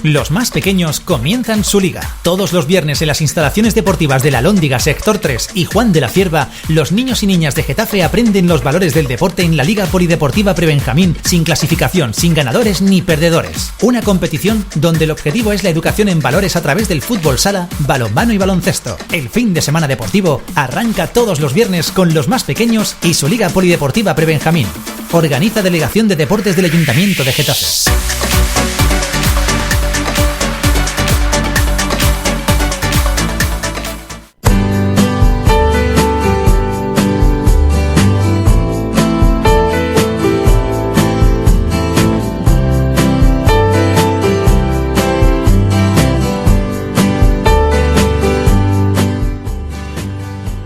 Los más pequeños comienzan su liga. Todos los viernes en las instalaciones deportivas de la Alhóndiga Sector 3 y Juan de la Cierva, los niños y niñas de Getafe aprenden los valores del deporte en la Liga Polideportiva Prebenjamín, sin clasificación, sin ganadores ni perdedores. Una competición donde el objetivo es la educación en valores a través del fútbol sala, balonmano y baloncesto. El fin de semana deportivo arranca todos los viernes con los más pequeños y su Liga Polideportiva Prebenjamín. Organiza Delegación de Deportes del Ayuntamiento de Getafe.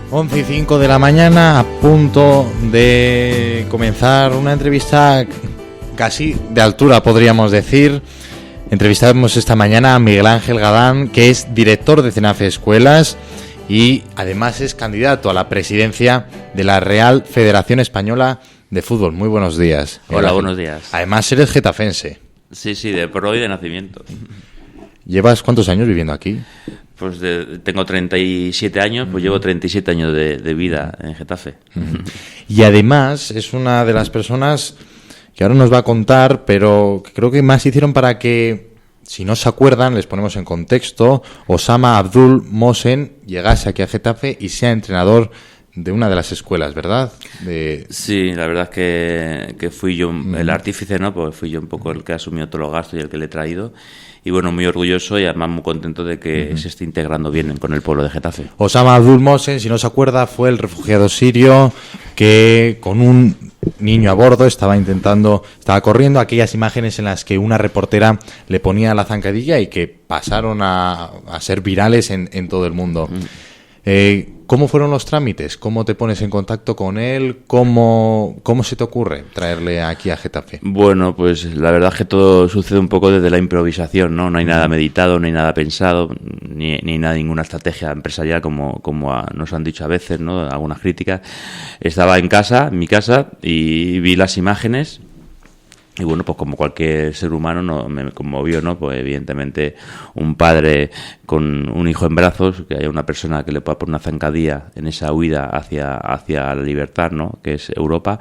11:05 de la mañana, a punto de comenzar una entrevista casi de altura, podríamos decir. Entrevistamos esta mañana a Miguel Ángel Gadán, que es director de CENAFE Escuelas y además es candidato a la presidencia de la Real Federación Española de Fútbol. Muy buenos días. Hola, buenos días. Además eres getafense. Sí, de pro y de nacimiento. ¿Llevas cuántos años viviendo aquí? Pues tengo 37 años, pues llevo 37 años de vida en Getafe. Y además es una de las personas que ahora nos va a contar, pero que creo que más hicieron para que, si no se acuerdan, les ponemos en contexto, Osama Abdul Mohsen llegase aquí a Getafe y sea entrenador de una de las escuelas, ¿verdad? Sí, la verdad es que fui yo el artífice, ¿no? Pues fui yo un poco el que asumió todos los gastos y el que le he traído. Y bueno, muy orgulloso y además muy contento de que se esté integrando bien con el pueblo de Getafe. Osama Abdul Mohsen, si no se acuerda, fue el refugiado sirio que con un niño a bordo estaba corriendo aquellas imágenes en las que una reportera le ponía la zancadilla y que pasaron a ser virales en todo el mundo. ¿Cómo fueron los trámites? ¿Cómo te pones en contacto con él? ¿Cómo se te ocurre traerle aquí a Getafe? Bueno, pues la verdad es que todo sucede un poco desde la improvisación, ¿no? No hay nada meditado, no hay nada pensado, ni ninguna estrategia empresarial como nos han dicho a veces, ¿no? Algunas críticas. Estaba en mi casa, y vi las imágenes. Y bueno, pues como cualquier ser humano me conmovió, ¿no? Pues evidentemente un padre con un hijo en brazos, que haya una persona que le pueda poner una zancadilla en esa huida hacia la libertad, ¿no? Que es Europa.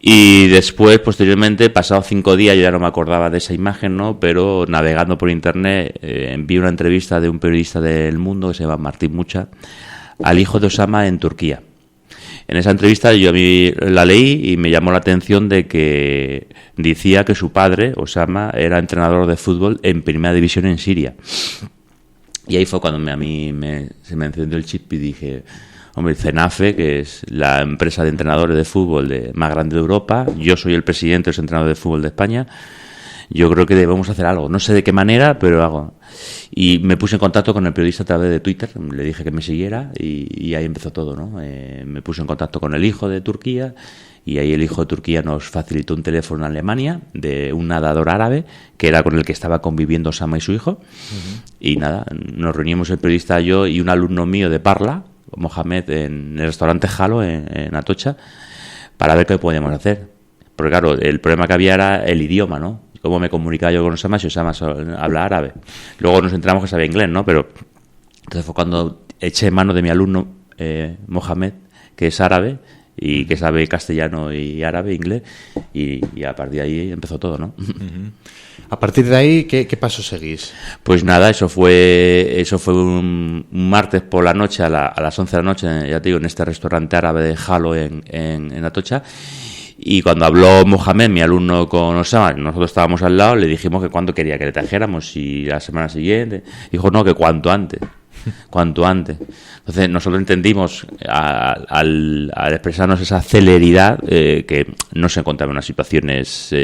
Y después, posteriormente, pasados 5 días, yo ya no me acordaba de esa imagen, ¿no? Pero navegando por internet, vi una entrevista de un periodista del Mundo que se llama Martín Mucha al hijo de Osama en Turquía. En esa entrevista yo la leí y me llamó la atención de que decía que su padre, Osama, era entrenador de fútbol en primera división en Siria. Y ahí fue cuando a mí se me encendió el chip y dije, hombre, CENAFE, que es la empresa de entrenadores de fútbol más grande de Europa, yo soy el presidente de los entrenadores de fútbol de España, yo creo que debemos hacer algo. No sé de qué manera, pero hago. Y me puse en contacto con el periodista a través de Twitter, le dije que me siguiera y ahí empezó todo, ¿no? Me puse en contacto con el hijo de Turquía y ahí el hijo de Turquía nos facilitó un teléfono en Alemania de un nadador árabe que era con el que estaba conviviendo Osama y su hijo. Y nada, nos reunimos el periodista, yo y un alumno mío de Parla, Mohamed, en el restaurante Jalo en Atocha, para ver qué podíamos hacer. Porque claro, el problema que había era el idioma, ¿no? Cómo me comunicaba yo con Osama si Osama habla árabe. Luego nos enteramos que sabía inglés, ¿no? Pero entonces fue cuando eché mano de mi alumno Mohamed, que es árabe y que sabe castellano y árabe, inglés, y a partir de ahí empezó todo, ¿no? A partir de ahí, ¿qué paso seguís? Pues nada, eso fue un martes por la noche, a las 11 de la noche, ya te digo, en este restaurante árabe de Jalo en Atocha. Y cuando habló Mohamed, mi alumno, con Osama, nosotros estábamos al lado, le dijimos que cuando quería que le trajéramos, y la semana siguiente. Dijo, no, que cuanto antes. Entonces nosotros entendimos, al expresarnos esa celeridad, que no se encontraba en unas situaciones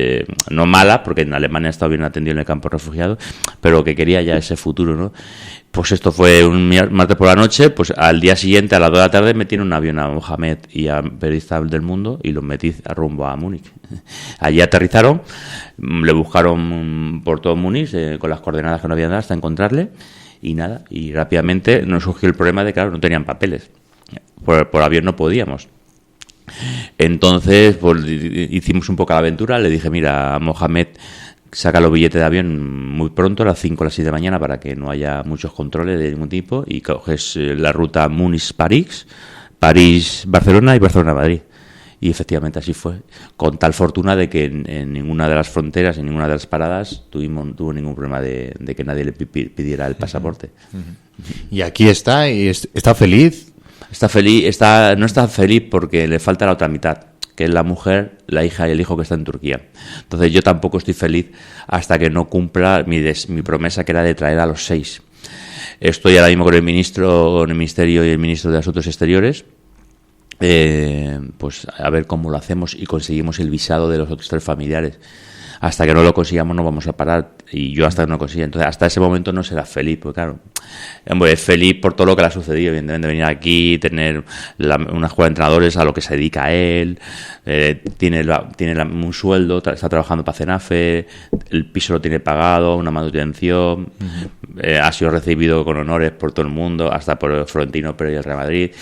no malas, porque en Alemania ha estado bien atendido en el campo de refugiados, pero que quería ya ese futuro, ¿no? Pues esto fue un martes por la noche, pues al día siguiente, a las 2 de la tarde, metieron un avión a Mohamed y a periodistas del Mundo y los metí a rumbo a Múnich. Allí aterrizaron, le buscaron por todo Múnich, con las coordenadas que no habían dado hasta encontrarle, y nada, y rápidamente nos surgió el problema de que, claro, no tenían papeles. Por avión no podíamos. Entonces, pues hicimos un poco la aventura, le dije, mira, Mohamed, saca los billetes de avión muy pronto, a las 5 o las 6 de la mañana, para que no haya muchos controles de ningún tipo, y coges la ruta Múnich-París, París-Barcelona y Barcelona-Madrid. Y efectivamente así fue, con tal fortuna de que en ninguna de las fronteras, en ninguna de las paradas, tuvo ningún problema de que nadie le pidiera el pasaporte. Y aquí está, y está feliz. Está feliz, no está feliz porque le falta la otra mitad, que es la mujer, la hija y el hijo que está en Turquía. Entonces yo tampoco estoy feliz hasta que no cumpla mi promesa, que era de traer a los 6. Estoy ahora mismo con el Ministerio y el Ministro de Asuntos Exteriores, pues a ver cómo lo hacemos y conseguimos el visado de los otros 3 familiares. Hasta que no lo consigamos no vamos a parar, y yo hasta que no consiga. Entonces hasta ese momento no será feliz, porque claro, es feliz por todo lo que le ha sucedido, evidentemente, venir aquí, tener una escuela de entrenadores a lo que se dedica él, tiene un sueldo, está trabajando para CENAFE, el piso lo tiene pagado, una manutención, ha sido recibido con honores por todo el mundo, hasta por Florentino Pérez y el Real Madrid.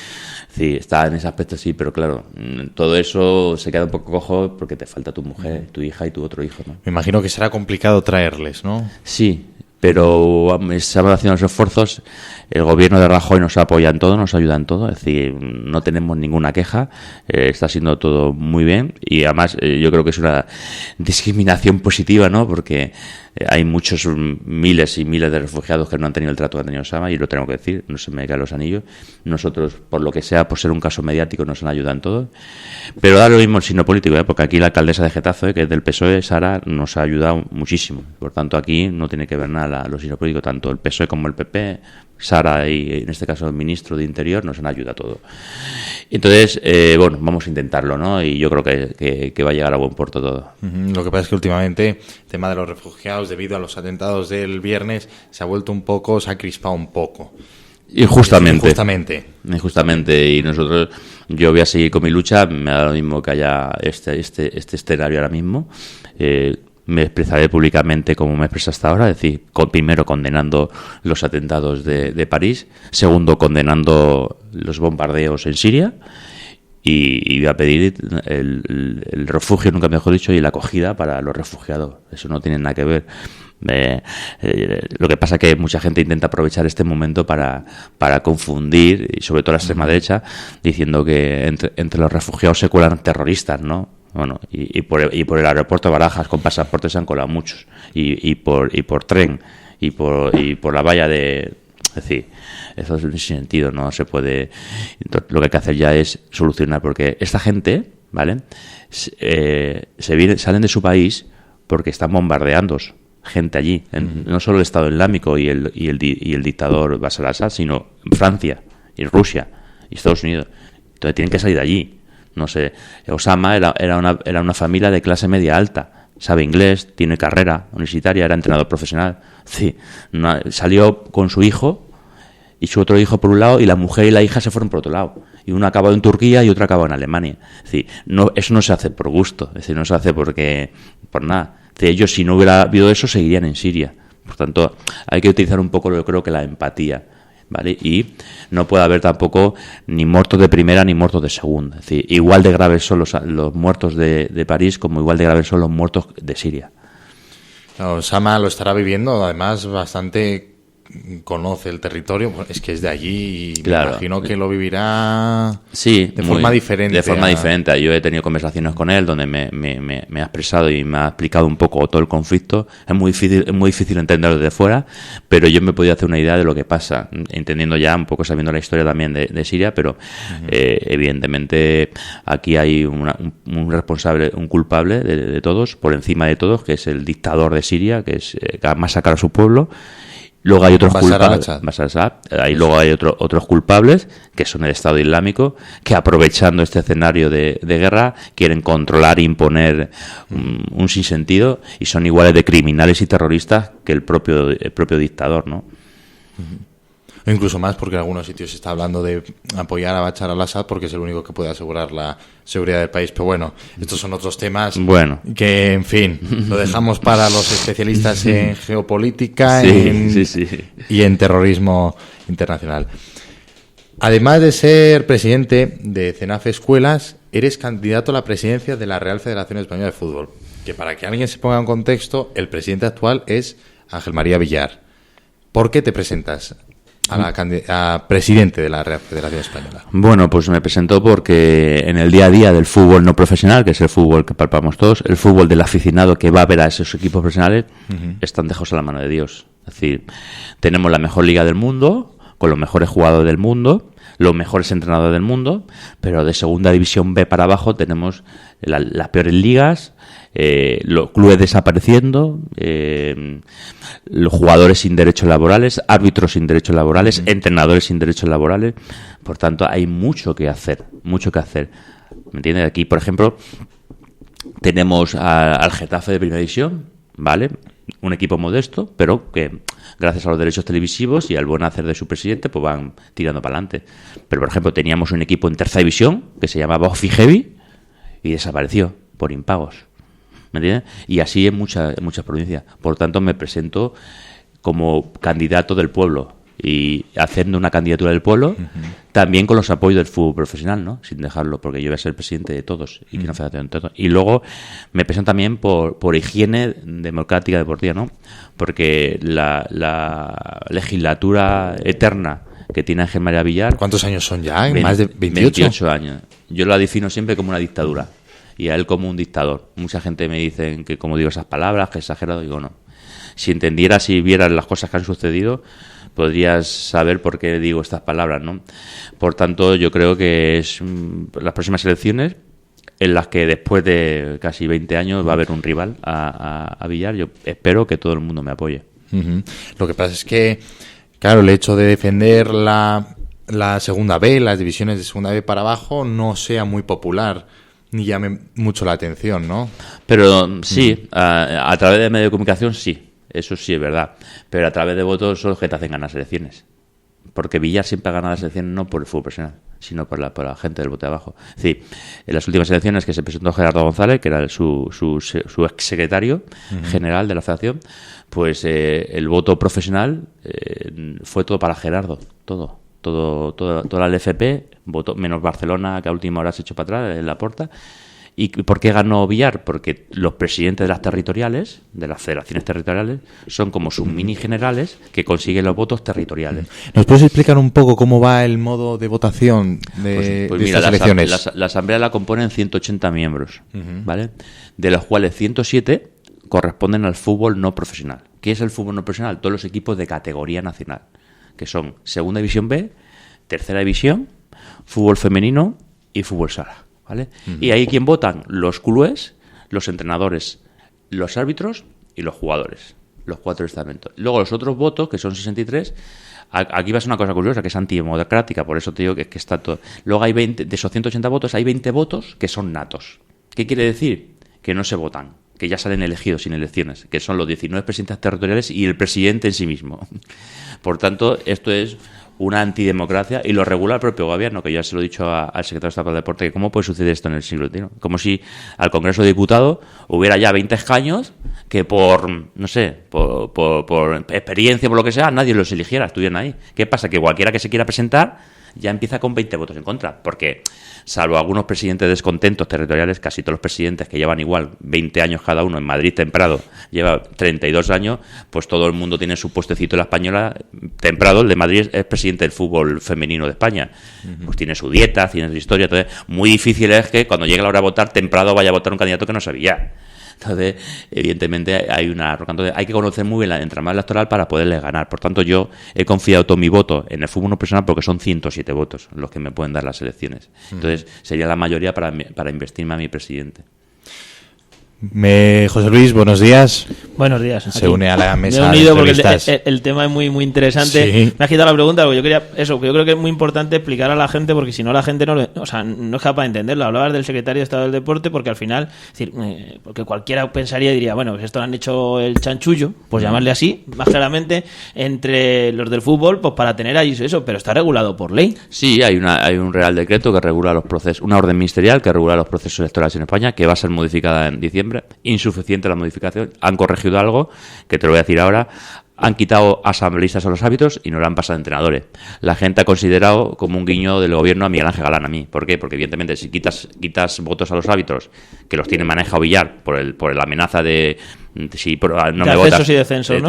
Sí, está en ese aspecto, sí, pero claro, todo eso se queda un poco cojo porque te falta tu mujer, tu hija y tu otro hijo, ¿no? Me imagino que será complicado traerles, ¿no? Sí, pero estamos haciendo los esfuerzos. El gobierno de Rajoy nos apoya en todo, nos ayuda en todo, es decir, no tenemos ninguna queja, está siendo todo muy bien, y además yo creo que es una discriminación positiva, ¿no? Porque hay muchos miles y miles de refugiados que no han tenido el trato que ha tenido Sama, y lo tengo que decir, no se me caen los anillos. Nosotros, por lo que sea, por ser un caso mediático, nos han ayudado en todo. Pero da lo mismo el signo político, porque aquí la alcaldesa de Getafe, que es del PSOE, Sara, nos ha ayudado muchísimo. Por tanto, aquí no tiene que ver nada los signos políticos, tanto el PSOE como el PP, Sara y en este caso el ministro de Interior nos han ayudado a todo. Entonces, bueno, vamos a intentarlo, ¿no? Y yo creo que va a llegar a buen puerto todo. Lo que pasa es que últimamente el tema de los refugiados, debido a los atentados del viernes, se ha crispado un poco. Injustamente. Y yo voy a seguir con mi lucha, me da lo mismo que haya este escenario ahora mismo. Me expresaré públicamente como me he expresado hasta ahora, es decir, primero condenando los atentados de París, segundo condenando los bombardeos en Siria, y voy a pedir el refugio, nunca mejor dicho, y la acogida para los refugiados. Eso no tiene nada que ver. Lo que pasa es que mucha gente intenta aprovechar este momento para confundir, y sobre todo la extrema derecha, diciendo que entre los refugiados se cuelan terroristas, ¿no? Bueno, y por el aeropuerto de Barajas con pasaportes se han colado muchos, y por tren y por la valla de, es decir, eso es sin sentido, no se puede. Entonces, lo que hay que hacer ya es solucionar, porque esta gente, ¿vale? Salen de su país porque están bombardeando gente allí, no solo el Estado Islámico y el dictador Bashar al-Assad, sino Francia y Rusia y Estados Unidos. Entonces tienen que salir de allí. No sé, Osama era una familia de clase media alta, sabe inglés, tiene carrera universitaria, era entrenador profesional. Sí, salió con su hijo y su otro hijo por un lado, y la mujer y la hija se fueron por otro lado. Y uno acabó en Turquía y otro acabó en Alemania. Es decir, eso no se hace por gusto, es decir, no se hace por nada. Es decir, ellos, si no hubiera habido eso, seguirían en Siria. Por tanto, hay que utilizar un poco, yo creo, que la empatía, ¿vale? Y no puede haber tampoco ni muertos de primera ni muertos de segunda. Es decir, igual de graves son los muertos de París como igual de graves son los muertos de Siria. Osama lo estará viviendo, además, bastante. Conoce el territorio, es que es de allí, y claro, me imagino que lo vivirá forma diferente. De forma diferente. Yo he tenido conversaciones con él donde me ha expresado y me ha explicado un poco todo el conflicto. Es muy difícil entenderlo desde fuera, pero yo me podía hacer una idea de lo que pasa, entendiendo ya un poco, sabiendo la historia también de Siria, pero evidentemente aquí hay un responsable, un culpable de todos, por encima de todos, que es el dictador de Siria, que ha masacrado a su pueblo. Luego hay otros culpables, luego hay otros culpables, que son el Estado Islámico, que aprovechando este escenario de guerra quieren controlar e imponer un sinsentido, y son iguales de criminales y terroristas que el propio dictador, ¿no? O incluso más, porque en algunos sitios se está hablando de apoyar a Bashar al-Assad porque es el único que puede asegurar la seguridad del país. Pero bueno, estos son otros temas que, en fin, lo dejamos para los especialistas en geopolítica y en terrorismo internacional. Además de ser presidente de CENAFE Escuelas, eres candidato a la presidencia de la Real Federación Española de Fútbol. que para que alguien se ponga en contexto, el presidente actual es Ángel María Villar. ¿Por qué te presentas a presidente de la Real Federación Española? Bueno, pues me presento porque en el día a día del fútbol no profesional, que es el fútbol que palpamos todos, el fútbol del aficionado que va a ver a esos equipos profesionales, están dejados a la mano de Dios. Es decir, tenemos la mejor liga del mundo, con los mejores jugadores del mundo, los mejores entrenadores del mundo, pero de segunda división B para abajo tenemos las peores ligas, los clubes desapareciendo, los jugadores sin derechos laborales, árbitros sin derechos laborales, entrenadores sin derechos laborales. Por tanto, hay mucho que hacer, mucho que hacer. ¿Me entiendes? Aquí, por ejemplo, tenemos al Getafe de Primera División, ¿vale? Un equipo modesto, pero que gracias a los derechos televisivos y al buen hacer de su presidente, pues van tirando para adelante. Pero, por ejemplo, teníamos un equipo en Tercera División que se llamaba Ofiheavy y desapareció por impagos. ¿Me entiendes? Y así en muchas provincias. Por tanto, me presento como candidato del pueblo y haciendo una candidatura del pueblo, también con los apoyos del fútbol profesional, ¿no? Sin dejarlo, porque yo voy a ser presidente de todos y una federación de todos. Y luego me presento también por higiene democrática deportiva, ¿no? Porque la legislatura eterna que tiene Ángel María Villar... ¿Cuántos años son ya? ¿Más de 28? 28 años. Yo la defino siempre como una dictadura y a él como un dictador. Mucha gente me dice que como digo esas palabras, que exagerado, digo no. Si entendieras y vieras las cosas que han sucedido, podrías saber por qué digo estas palabras, ¿no? Por tanto, yo creo que es las próximas elecciones en las que después de casi 20 años va a haber un rival a Villar. Yo espero que todo el mundo me apoye. Lo que pasa es que, claro, el hecho de defender la segunda B, las divisiones de segunda B para abajo, no sea muy popular ni llame mucho la atención, ¿no? Pero sí, a través de medios de comunicación sí, eso sí es verdad. Pero a través de votos son los que te hacen ganar las elecciones. Porque Villar siempre ha ganado las elecciones no por el fútbol profesional, sino por la gente del bote de abajo. Es decir, en las últimas elecciones que se presentó Gerardo González, que era su exsecretario general de la federación, pues el voto profesional fue todo para Gerardo, toda la LFP votó, menos Barcelona, que a última hora se echó para atrás en Laporta. ¿Y por qué ganó Villar? Porque los presidentes de las territoriales, de las federaciones territoriales, son como sus mini generales que consiguen los votos territoriales. ¿Nos puedes explicar un poco cómo va el modo de votación de mira, estas elecciones? La asamblea la componen 180 miembros, ¿vale? De los cuales 107 corresponden al fútbol no profesional. ¿Qué es el fútbol no profesional? Todos los equipos de categoría nacional, que son Segunda División B, Tercera División, fútbol femenino y fútbol sala, ¿vale? Y ahí quien votan los clubes, los entrenadores, los árbitros y los jugadores, los 4 estamentos. Luego los otros votos, que son 63, aquí va a ser una cosa curiosa, que es antidemocrática, por eso te digo que está todo. Luego hay 20, de esos 180 votos, hay 20 votos que son natos. ¿Qué quiere decir? Que no se votan, que ya salen elegidos sin elecciones, que son los 19 presidentes territoriales y el presidente en sí mismo. Por tanto, esto es una antidemocracia y lo regula el propio gobierno, que ya se lo he dicho al secretario de Estado del Deporte, que cómo puede suceder esto en el siglo XXI. Como si al Congreso de Diputados hubiera ya 20 escaños que por, no sé, por experiencia, por lo que sea, nadie los eligiera, estuvieran ahí. ¿Qué pasa? Que cualquiera que se quiera presentar ya empieza con 20 votos en contra, porque salvo algunos presidentes descontentos territoriales, casi todos los presidentes que llevan igual 20 años cada uno, en Madrid Temprado lleva 32 años, pues todo el mundo tiene su puestecito en la española. Temprado, el de Madrid, es presidente del fútbol femenino de España, pues tiene su dieta, tiene su historia. Entonces, muy difícil es que cuando llegue la hora de votar, Temprado vaya a votar un candidato que no sabía. Entonces, evidentemente, hay que conocer muy bien la entramada electoral para poderles ganar. Por tanto, yo he confiado todo mi voto en el fútbol no profesional porque son 107 votos los que me pueden dar las elecciones. Entonces, sería la mayoría para investirme a mi presidente. José Luis, buenos días. Buenos días. Se une a la mesa. Me he unido porque el tema es muy interesante. Sí. Me ha quitado la pregunta porque yo creo que es muy importante explicar a la gente, porque si no la gente no es capaz de entenderlo. Hablabas del secretario de Estado del Deporte porque al final, es decir, porque cualquiera pensaría y diría, bueno, pues esto lo han hecho el chanchullo, pues llamarle así, más claramente, entre los del fútbol, pues para tener ahí eso, pero está regulado por ley. Sí, hay un Real Decreto que regula los procesos, una orden ministerial que regula los procesos electorales en España, que va a ser modificada en diciembre. Insuficiente la modificación, han corregido algo que te lo voy a decir ahora. han quitado asambleístas a los árbitros y no lo han pasado a entrenadores. La gente ha considerado como un guiño del gobierno a Miguel Ángel Galán, a mí. ¿Por qué? Porque evidentemente si quitas votos a los árbitros, que los tiene manejado Villar por la amenaza de si no me votas, y descensos, ¿no?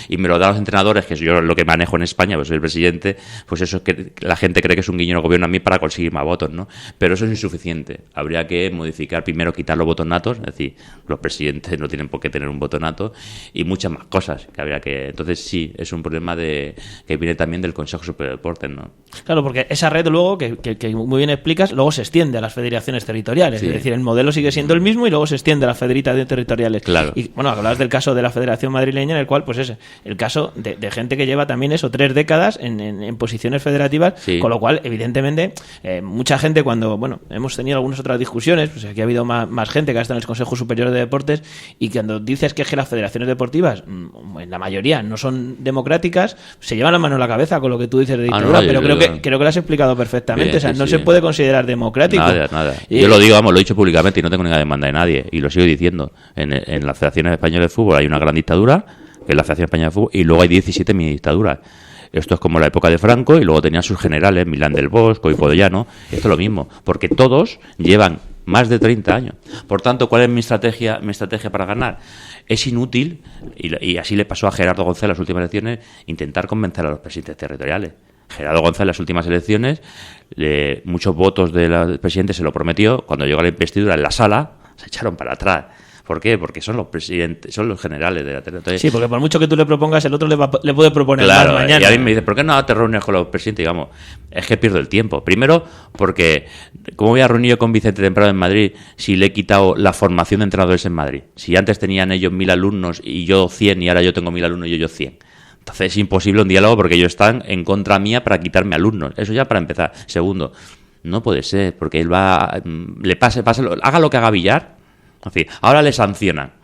Y me lo dan los entrenadores, que yo lo que manejo en España, pues soy el presidente, pues eso es que la gente cree que es un guiño al gobierno a mí para conseguir más votos, ¿no? Pero eso es insuficiente. Habría que modificar, primero quitar los votos natos, es decir, los presidentes no tienen por qué tener un voto nato, y muchas más cosas que habría que... Entonces sí, es un problema que viene también del Consejo Superior de Deportes, ¿no? Claro, porque esa red luego, que muy bien explicas, luego se extiende a las federaciones territoriales. Sí. Es decir, el modelo sigue siendo el mismo y luego se extiende a las federaciones territoriales. Claro. Y bueno, hablabas del caso de la Federación Madrileña, en el cual, pues es el caso de gente que lleva también 3 décadas en posiciones federativas, sí. Con lo cual, evidentemente, mucha gente cuando, bueno, hemos tenido algunas otras discusiones, pues aquí ha habido más gente que ha estado en el Consejo Superior de Deportes, y cuando dices que las federaciones deportivas, en la mayoría, no son democráticas, se llevan la mano en la cabeza con lo que tú dices de dictadura, pero creo que lo has explicado perfectamente. Bien, o sea, no se puede considerar democrático. Nada. Yo lo digo, lo he dicho públicamente y no tengo ninguna demanda de nadie, y lo sigo diciendo. En las federaciones españolas de fútbol hay una gran dictadura, que es la Federación Española de Fútbol, y luego hay 17 mini dictaduras. Esto es como la época de Franco, y luego tenían sus generales, Milán del Bosco y Podellano. Esto es lo mismo, porque todos llevan más de 30 años. Por tanto, ¿cuál es mi estrategia para ganar? Es inútil, y así le pasó a Gerardo González en las últimas elecciones, intentar convencer a los presidentes territoriales. Gerardo González en las últimas elecciones, muchos votos del presidente se lo prometió, cuando llegó a la investidura en la sala, se echaron para atrás. ¿Por qué? Porque son los presidentes, son los generales de la territorio. Sí, porque por mucho que tú le propongas, el otro le puede proponer claro, más mañana. Y a mí me dice, ¿por qué no te reúnes con los presidentes? Digamos, es que pierdo el tiempo. Primero, porque ¿cómo voy a reunir con Vicente Temprano en Madrid si le he quitado la formación de entrenadores en Madrid? Si antes tenían ellos 1.000 alumnos y yo 100, y ahora yo tengo 1.000 alumnos y ellos 100. Entonces es imposible un diálogo porque ellos están en contra mía para quitarme alumnos. Eso ya para empezar. Segundo, no puede ser, porque él haga lo que haga Villar. Es decir, ahora le sancionan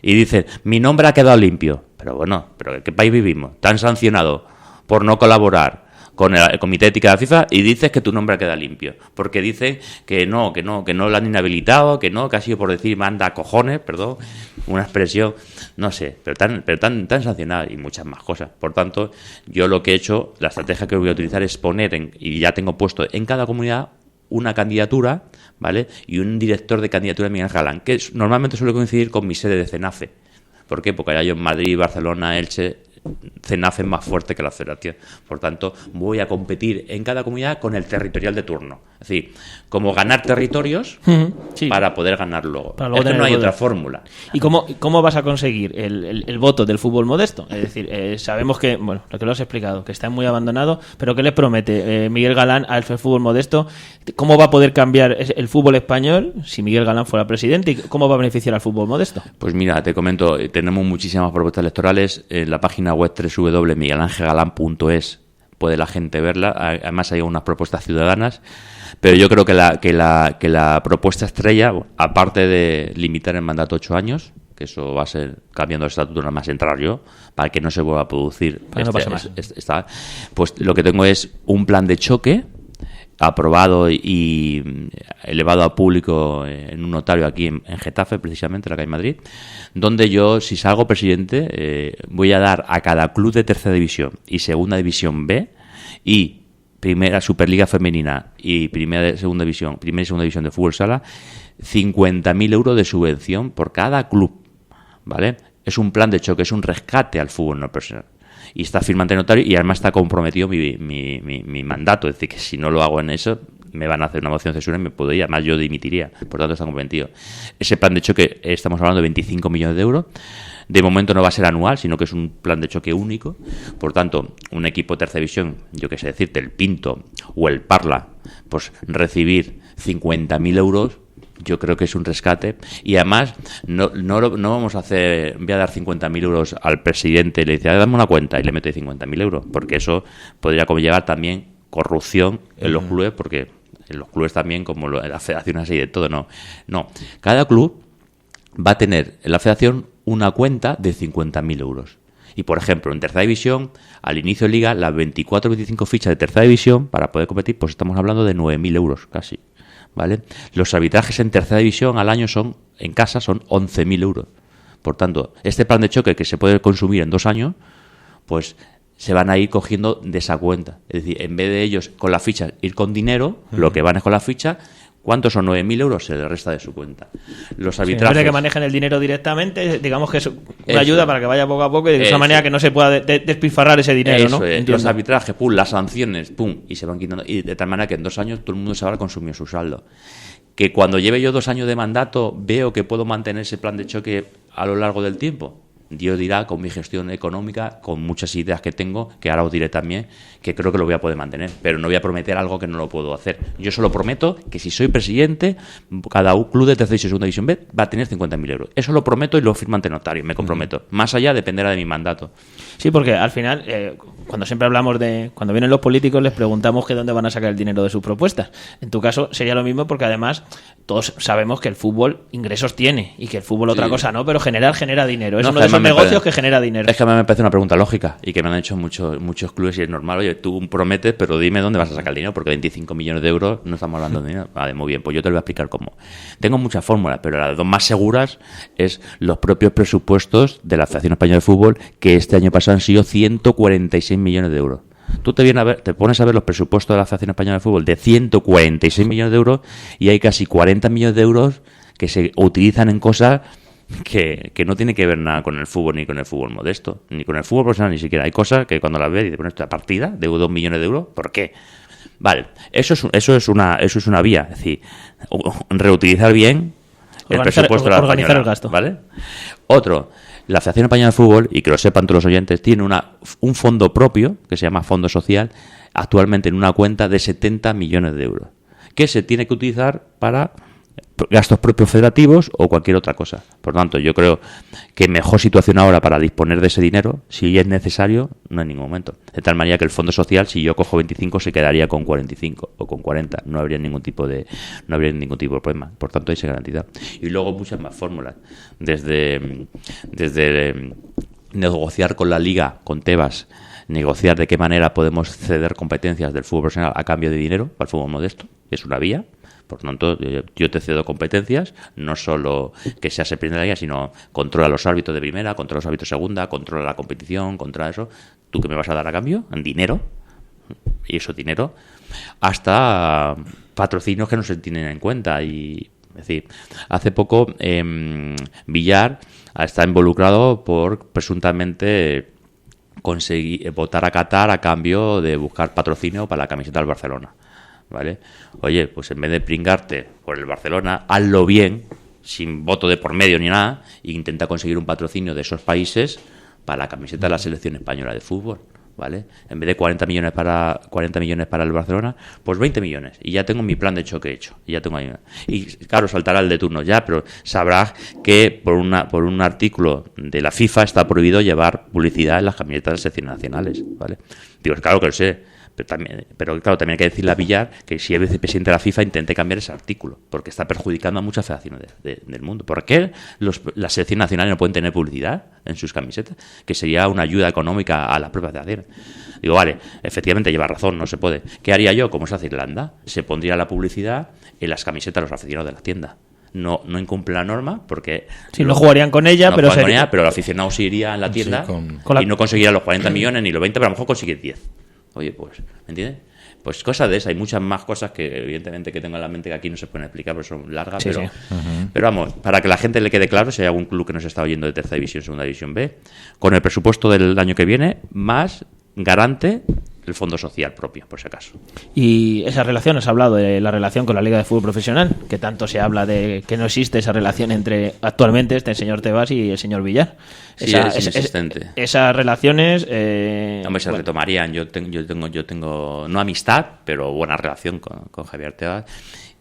y dicen, mi nombre ha quedado limpio. Pero bueno, ¿pero en qué país vivimos? Te han sancionado por no colaborar con el Comité de Ética de la FIFA y dices que tu nombre queda limpio. Porque dicen que no lo han inhabilitado, que ha sido por decir manda cojones, perdón, una expresión, no sé, pero tan sancionada y muchas más cosas. Por tanto, yo lo que he hecho, la estrategia que voy a utilizar es poner, y ya tengo puesto en cada comunidad, una candidatura, ¿vale? Y un director de candidatura de Miguel Ángel Galán, que normalmente suele coincidir con mi sede de CENAFE. ¿Por qué? Porque allá yo en Madrid, Barcelona, Elche, CENAFE es más fuerte que la federación. Por tanto, voy a competir en cada comunidad con el territorial de turno. Es decir, como ganar territorios sí. Para poder ganar luego. Es que no hay otra fórmula. ¿Y cómo vas a conseguir el voto del fútbol modesto? Es decir, sabemos que, bueno, lo que lo has explicado, que está muy abandonado, pero ¿qué le promete Miguel Galán al fútbol modesto? ¿Cómo va a poder cambiar el fútbol español si Miguel Galán fuera presidente? ¿Y cómo va a beneficiar al fútbol modesto? Pues mira, te comento, tenemos muchísimas propuestas electorales en la página web www.miguelangelgalán.es. Puede la gente verla. Además hay unas propuestas ciudadanas, pero yo creo que la propuesta estrella, aparte de limitar el mandato a 8 años, que eso va a ser cambiando el estatuto, nada más entrar yo, para que no se vuelva a producir pues lo que tengo es un plan de choque aprobado y elevado a público en un notario aquí en Getafe, precisamente, en la calle Madrid, donde yo, si salgo presidente, voy a dar a cada club de tercera división y segunda división B y primera Superliga femenina y primera y segunda división de fútbol sala 50.000 euros de subvención por cada club, ¿vale? Es un plan de choque, es un rescate al fútbol no profesional. Y está firmante notario y además está comprometido mi mandato. Es decir, que si no lo hago en eso, me van a hacer una moción de censura y me puedo ir. Además, yo dimitiría. Por tanto, está comprometido. Ese plan de choque, estamos hablando de 25 millones de euros. De momento no va a ser anual, sino que es un plan de choque único. Por tanto, un equipo de tercera división, yo qué sé decirte, el Pinto o el Parla, pues recibir 50.000 euros, yo creo que es un rescate. Y además no vamos a hacer, voy a dar 50.000 euros al presidente y le dice, dame una cuenta y le meto 50.000 euros, porque eso podría conllevar también corrupción en los clubes, porque en los clubes también, como en las federaciones y de todo, no, cada club va a tener en la federación una cuenta de 50.000 euros. Y, por ejemplo, en tercera división, al inicio de liga, las 24 o 25 fichas de tercera división, para poder competir, pues estamos hablando de 9.000 euros casi, ¿vale? Los arbitrajes en tercera división al año en casa son 11.000 euros. Por tanto, este plan de choque que se puede consumir en 2 años, pues se van a ir cogiendo de esa cuenta. Es decir, en vez de ellos con la ficha ir con dinero, lo que van es con la ficha. ¿Cuántos son 9.000 euros? Se le resta de su cuenta. Los arbitrajes... En vez de que manejen el dinero directamente, digamos que es una ayuda para que vaya poco a poco y de esa manera que no se pueda despilfarrar ese dinero, ¿no? Los arbitrajes, las sanciones, y se van quitando. Y de tal manera que en 2 años todo el mundo se habrá consumido su saldo. Que cuando lleve yo 2 años de mandato veo que puedo mantener ese plan de choque a lo largo del tiempo. Dios dirá, con mi gestión económica, con muchas ideas que tengo, que ahora os diré también, que creo que lo voy a poder mantener, pero no voy a prometer algo que no lo puedo hacer. Yo solo prometo que si soy presidente, cada club de tercera y segunda división B va a tener 50.000 euros. Eso lo prometo y lo firmo ante notario, me comprometo. Más allá dependerá de mi mandato. Sí, porque al final, cuando siempre hablamos cuando vienen los políticos les preguntamos que dónde van a sacar el dinero de sus propuestas. En tu caso sería lo mismo, porque además todos sabemos que el fútbol ingresos tiene y que el fútbol otra cosa no, pero genera dinero. Es uno de esos negocios que genera dinero. Es que a mí me parece una pregunta lógica y que me han hecho muchos clubes y es normal. Oye, tú prometes, pero dime dónde vas a sacar el dinero, porque 25 millones de euros no estamos hablando de dinero. Vale, muy bien, pues yo te lo voy a explicar cómo. Tengo muchas fórmulas, pero las dos más seguras es los propios presupuestos de la Federación Española de Fútbol, que este año pasado han sido 146 millones de euros. Tú te pones a ver los presupuestos de la Federación Española de Fútbol de 146 millones de euros y hay casi 40 millones de euros que se utilizan en cosas que no tiene que ver nada con el fútbol, ni con el fútbol modesto, ni con el fútbol profesional, ni siquiera. Hay cosas que cuando las ves dices, bueno, esta partida de 2 millones de euros, ¿por qué? Vale, eso es una vía, es decir, reutilizar bien el presupuesto de la organizar el gasto, ¿vale? Otro, la Federación Española de Fútbol, y que lo sepan todos los oyentes, tiene un fondo propio que se llama Fondo Social, actualmente en una cuenta de 70 millones de euros, que se tiene que utilizar para gastos propios federativos o cualquier otra cosa. Por lo tanto, yo creo que mejor situación ahora para disponer de ese dinero, si es necesario, no en ningún momento. De tal manera que el Fondo Social, si yo cojo 25, se quedaría con 45 o con 40. No habría ningún tipo de problema. Por tanto, hay esa garantía. Y luego muchas más fórmulas. Desde negociar con la Liga, con Tebas, negociar de qué manera podemos ceder competencias del fútbol profesional a cambio de dinero al fútbol modesto. Es una vía. Por lo tanto, yo te cedo competencias, no solo que seas el primera liga, sino controla los árbitros de primera, controla los árbitros de segunda, controla la competición, controla eso. ¿Tú qué me vas a dar a cambio? En dinero. Y eso dinero. Hasta patrocinios que no se tienen en cuenta. Y, es decir, hace poco Villar está involucrado por presuntamente conseguir votar a Qatar a cambio de buscar patrocinio para la camiseta del Barcelona. ¿Vale? Oye, pues en vez de pringarte por el Barcelona, hazlo bien, sin voto de por medio ni nada, e intenta conseguir un patrocinio de esos países para la camiseta de la selección española de fútbol, ¿vale? En vez de 40 millones para el Barcelona, pues 20 millones, y ya tengo mi plan de choque hecho, y ya tengo ahí. Y claro, saltará el de turno ya, pero sabrás que por un artículo de la FIFA está prohibido llevar publicidad en las camisetas de selecciones nacionales, ¿vale? Digo, claro que lo sé. Pero claro, también hay que decirle a Villar que si es vicepresidente de la FIFA intente cambiar ese artículo, porque está perjudicando a muchas federaciones del mundo. ¿Por qué las selecciones nacionales no pueden tener publicidad en sus camisetas? Que sería una ayuda económica a las propias federaciones. Digo, vale, efectivamente lleva razón, no se puede. ¿Qué haría yo? Como se hace Irlanda, se pondría la publicidad en las camisetas de los aficionados de la tienda. No incumple la norma porque... Sí, no jugarían con ella, pero el aficionado se iría en la tienda y no conseguiría los 40 millones ni los 20, pero a lo mejor consigue 10. Oye, pues, ¿me entiendes? Pues cosas de esas, hay muchas más cosas que evidentemente que tengo en la mente que aquí no se pueden explicar porque son largas, pero vamos, para que la gente le quede claro, si hay algún club que nos está oyendo de tercera división, segunda división B, con el presupuesto del año que viene, más garante el fondo social propio, por si acaso. Y esa relación, has hablado de la relación con la Liga de Fútbol Profesional, que tanto se habla de que no existe esa relación entre actualmente el señor Tebas y el señor Villar. Sí, es inexistente. Esas relaciones... Hombre, se retomarían. Yo tengo no amistad, pero buena relación con Javier Tebas,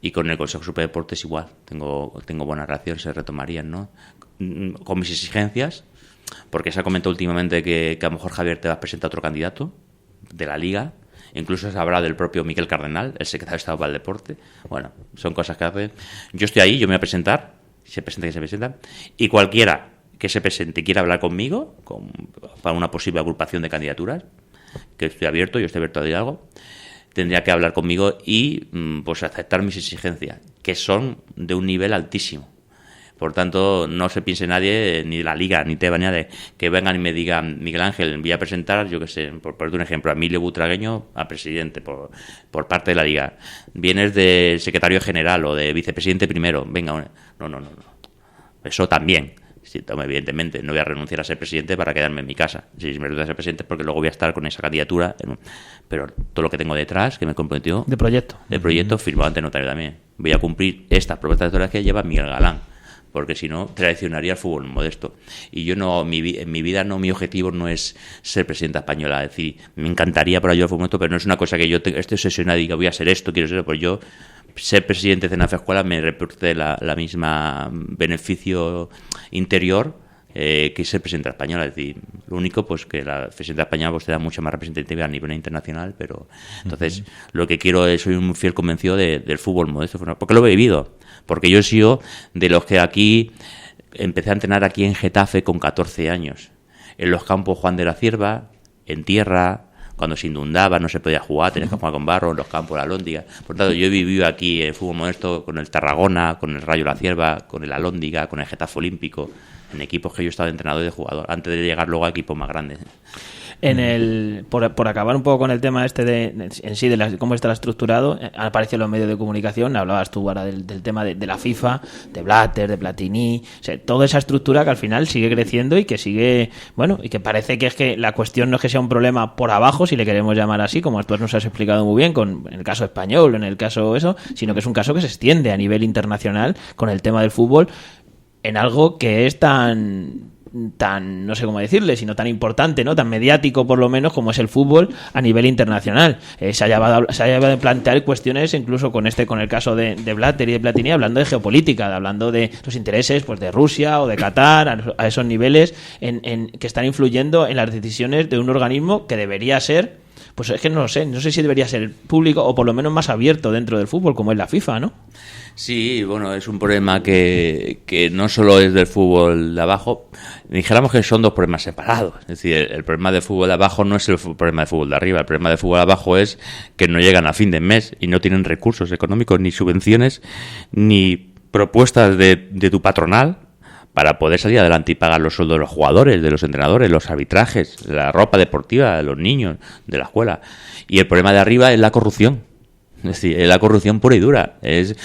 y con el Consejo Superior de Deportes igual. Tengo buena relación, se retomarían, ¿no? Con mis exigencias, porque se ha comentado últimamente que a lo mejor Javier Tebas presenta otro candidato de la Liga, incluso se habla del propio Miquel Cardenal, el secretario de Estado para el Deporte. Bueno, son cosas que hacen. Yo estoy ahí, yo me voy a presentar, se presenta, y cualquiera que se presente y quiera hablar conmigo para una posible agrupación de candidaturas, que estoy abierto a diálogo, tendría que hablar conmigo y pues aceptar mis exigencias, que son de un nivel altísimo. Por tanto, no se piense nadie, ni de la Liga, ni Tebas, ni nada, de que vengan y me digan, Miguel Ángel, voy a presentar, yo que sé, por ponerte un ejemplo, a Emilio Butragueño a presidente por parte de la Liga. Vienes de secretario general o de vicepresidente primero. Venga, no. Eso también. Sí, evidentemente, no voy a renunciar a ser presidente para quedarme en mi casa. Si me renuncio a ser presidente, porque luego voy a estar con esa candidatura. Pero todo lo que tengo detrás, que me comprometió. De proyecto. Firmado ante notario también. Voy a cumplir estas propuestas electorales que lleva Miguel Galán. Porque si no, traicionaría el fútbol modesto. Y yo no, en mi vida, mi objetivo no es ser presidenta española. Es decir, me encantaría para yo el fútbol modesto, pero no es una cosa que yo esté obsesionado y diga voy a hacer esto, quiero ser. Pues yo, ser presidente de una escuela me reporte la misma beneficio interior que ser presidenta española. Es decir, lo único pues que la presidenta española pues te da mucha más representatividad a nivel internacional, pero entonces lo que quiero es, soy un fiel convencido del fútbol modesto, porque lo he vivido, porque yo he sido de los que aquí empecé a entrenar aquí en Getafe con 14 años, en los campos Juan de la Cierva, en tierra, cuando se inundaba, no se podía jugar, tenías que jugar con barro, en los campos la Alhóndiga. Por tanto, yo he vivido aquí el fútbol modesto con el Tarragona, con el Rayo La Cierva, con el Alhóndiga, con el Getafe Olímpico, en equipos que yo he estado de entrenador y de jugador, antes de llegar luego a equipos más grandes. Por acabar un poco con el tema de cómo está estructurado, han aparecido en los medios de comunicación, hablabas tú ahora del tema de la FIFA, de Blatter, de Platini, o sea, toda esa estructura que al final sigue creciendo y que sigue, y que parece que es que la cuestión no es que sea un problema por abajo, si le queremos llamar así, como tú nos has explicado muy bien, en el caso español, en el caso eso, sino que es un caso que se extiende a nivel internacional con el tema del fútbol, en algo que es tan no sé cómo decirle, sino tan importante, ¿no? Tan mediático por lo menos como es el fútbol a nivel internacional. Se ha llevado a plantear cuestiones incluso con el caso de Blatter y de Platini, hablando de geopolítica, hablando de los intereses pues de Rusia o de Qatar a esos niveles que están influyendo en las decisiones de un organismo que debería ser, pues es que no sé si debería ser público o por lo menos más abierto dentro del fútbol como es la FIFA, ¿no? Sí, es un problema que no solo es del fútbol de abajo, dijéramos que son dos problemas separados. Es decir, el problema del fútbol de abajo no es el problema del fútbol de arriba. El problema del fútbol de abajo es que no llegan a fin de mes y no tienen recursos económicos, ni subvenciones, ni propuestas de tu patronal para poder salir adelante y pagar los sueldos de los jugadores, de los entrenadores, los arbitrajes, la ropa deportiva de los niños, de la escuela. Y el problema de arriba es la corrupción. Es decir, la corrupción pura y dura. Es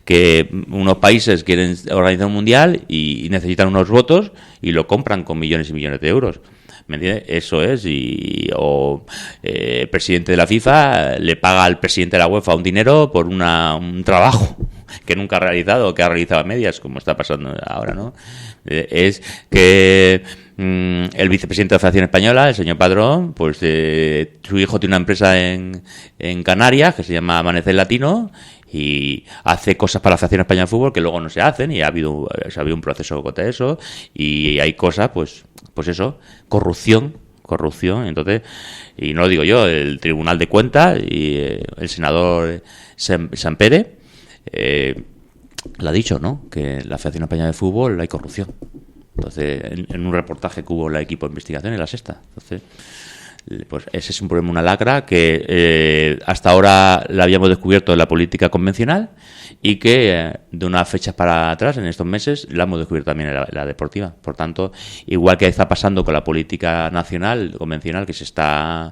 que unos países quieren organizar un mundial y necesitan unos votos y lo compran con millones y millones de euros. ¿Me entiendes? Eso es. El presidente de la FIFA le paga al presidente de la UEFA un dinero por un trabajo que nunca ha realizado o que ha realizado a medias, como está pasando ahora, ¿no? Es que el vicepresidente de la Federación Española, el señor Padrón, pues su hijo tiene una empresa en Canarias que se llama Amanecer Latino y hace cosas para la Federación Española de Fútbol que luego no se hacen y ha habido un proceso contra eso y hay cosas, pues eso, corrupción, entonces, y no lo digo yo, el Tribunal de Cuentas y el senador Sampere lo ha dicho, ¿no? Que en la Federación Española de Fútbol hay corrupción. Entonces, en un reportaje que hubo la equipo de investigación en La Sexta. Entonces, pues ese es un problema, una lacra que hasta ahora la habíamos descubierto en la política convencional y que de unas fechas para atrás, en estos meses, la hemos descubierto también en la deportiva. Por tanto, igual que está pasando con la política nacional, convencional, que se está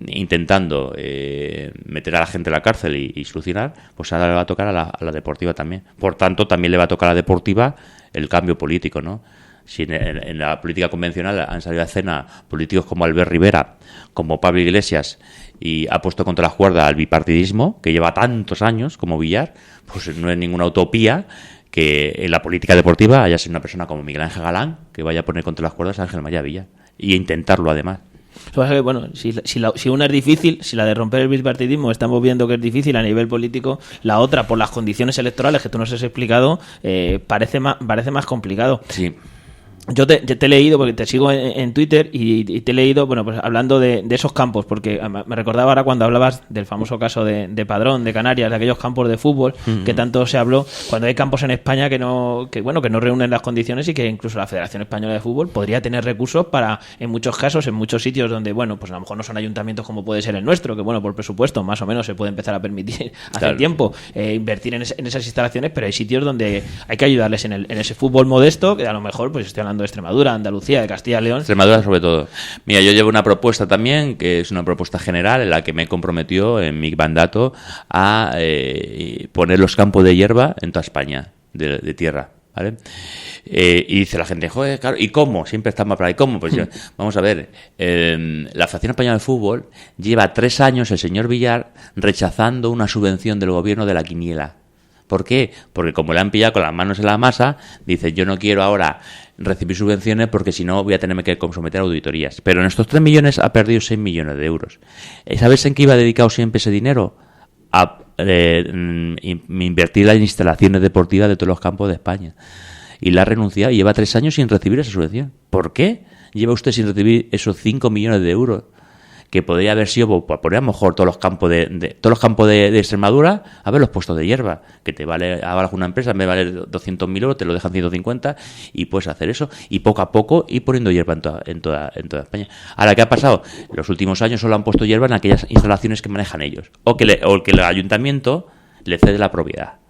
intentando meter a la gente en la cárcel y solucionar, pues ahora le va a tocar a la deportiva también. Por tanto, también le va a tocar a la deportiva el cambio político, ¿no? Si en la política convencional han salido a escena políticos como Albert Rivera, como Pablo Iglesias, y ha puesto contra las cuerdas al bipartidismo, que lleva tantos años como Villar, pues no es ninguna utopía que en la política deportiva haya sido una persona como Miguel Ángel Galán que vaya a poner contra las cuerdas a Ángel María Villar, y intentarlo además. Bueno, si una es difícil, si la de romper el bipartidismo estamos viendo que es difícil a nivel político, la otra, por las condiciones electorales que tú nos has explicado, parece más complicado. Sí. Yo te he leído, porque te sigo en Twitter, y te he leído, bueno, pues hablando de esos campos, porque me recordaba ahora cuando hablabas del famoso caso de Padrón, de Canarias, de aquellos campos de fútbol que tanto se habló, cuando hay campos en España que no reúnen las condiciones, y que incluso la Federación Española de Fútbol podría tener recursos para, en muchos casos, en muchos sitios donde, bueno, pues a lo mejor no son ayuntamientos como puede ser el nuestro, que bueno, por presupuesto más o menos se puede empezar a permitir hace tiempo invertir en esas instalaciones, pero hay sitios donde hay que ayudarles en ese fútbol modesto, que a lo mejor, pues estoy hablando de Extremadura, Andalucía, de Castilla y León. Extremadura sobre todo. Mira, yo llevo una propuesta también, que es una propuesta general, en la que me comprometió en mi mandato a poner los campos de hierba en toda España, de tierra, ¿vale? Y dice la gente, joder, claro, ¿y cómo? Siempre estamos por ahí, ¿cómo? Pues vamos a ver, la Federación Española de Fútbol lleva 3 años, el señor Villar, rechazando una subvención del gobierno de la quiniela. ¿Por qué? Porque como le han pillado con las manos en la masa, dice, yo no quiero ahora recibir subvenciones porque si no voy a tenerme que someter a auditorías. Pero en estos 3 millones ha perdido 6 millones de euros. ¿Sabes en qué iba dedicado siempre ese dinero? A invertir en instalaciones deportivas de todos los campos de España. Y la ha renunciado y lleva 3 años sin recibir esa subvención. ¿Por qué lleva usted sin recibir esos 5 millones de euros? Que podría haber sido, pues poner a lo mejor todos los campos de Extremadura, a ver los puestos de hierba, que te vale ahora una empresa, en vez de valer 200.000 euros, te lo dejan 150, y puedes hacer eso, y poco a poco ir poniendo hierba en toda España. Ahora, ¿qué ha pasado? Los últimos años solo han puesto hierba en aquellas instalaciones que manejan ellos, o que el ayuntamiento le cede la propiedad,